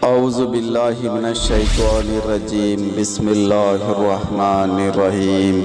ఔజు బిల్లాహి మినష్ షైతానిర్ రజీం బిస్మిల్లాహిర్ రహ్మానిర్ రహీం.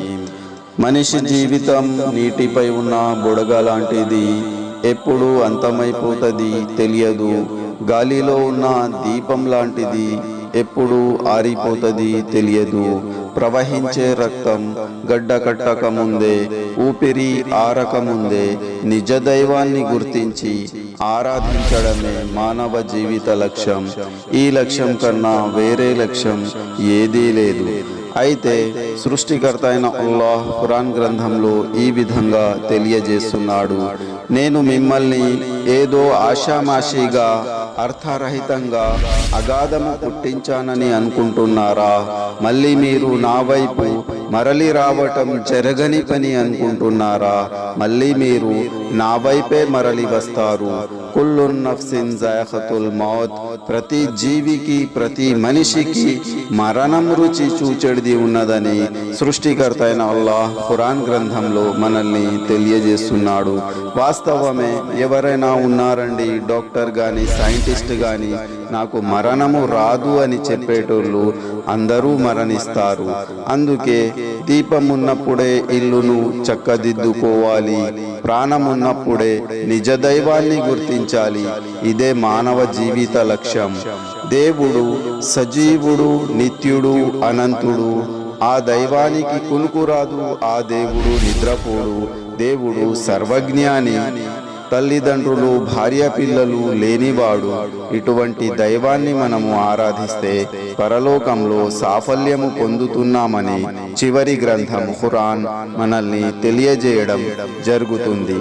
మనిషి జీవితం నీటిపై ఉన్న బుడగ లాంటిది. ఎప్పుడు అంతమైపోతుంది తెలియదు. గాలిలో ఉన్న దీపం లాంటిది. ఎప్పుడు ఆరిపోతుంది తెలియదు. ప్రవహించే రక్తం గడ్డ కట్టక ముందే, ఊపిరి ఆరక ముందే నిజ దైవాన్ని గుర్తించి ఆరాధించడమే మానవ జీవిత లక్ష్యం. ఈ లక్ష్యం కన్నా వేరే లక్ష్యం ఏదీ లేదు. అయితే సృష్టికర్త అయిన అల్లాహ్ ఖురాన్ గ్రంథంలో ఈ విధంగా తెలియజేస్తున్నాడు. నేను మిమ్మల్ని ఏదో ఆషామాషిగా అర్థరహితంగా అగాధము పుట్టించానని అనుకుంటున్నారా? మళ్ళీ మీరు నా వైపు మరలి రావటం జరగని పని అనుకుంటున్నారా? మళ్ళీ మీరు నా వైపే మరలి వస్తారు. కుల్లు నఫ్సిన్ జాయఖతుల్ మౌత్. ప్రతి జీవికి, ప్రతి మనిషికి మరణం రుచి చూచెడిది ఉన్నదని సృష్టికర్త అయిన అల్లాహ్ ఖురాన్ గ్రంథంలో మనల్ని తెలియజేస్తున్నాడు. వాస్తవమే. ఎవరైనా ఉన్నారండి, డాక్టర్ కానీ సైంటిస్ట్ కానీ, నాకు మరణము రాదు అని చెప్పేటోళ్ళు అందరూ మరణిస్తారు. అందుకే దీపం ఉన్నప్పుడే ఇల్లును చక్కదిద్దుకోవాలి. ప్రాణం ఉన్నప్పుడే నిజ దైవాన్ని గుర్తించాలి. ఇదే మానవ జీవిత లక్ష్యం. దేవుడు సజీవుడు, నిత్యుడు, అనంతుడు. ఆ దైవానికి కునుకురాదు. ఆ దేవుడు నిద్రపోడు. దేవుడు సర్వజ్ఞాని. తల్లిదండ్రులు, భార్య పిల్లలు లేనివాడు. ఇటువంటి దైవాన్ని మనము ఆరాధిస్తే పరలోకంలో సాఫల్యము పొందుతున్నామని చివరి గ్రంథం ఖురాన్ మనల్ని తెలియజేయడం జరుగుతుంది.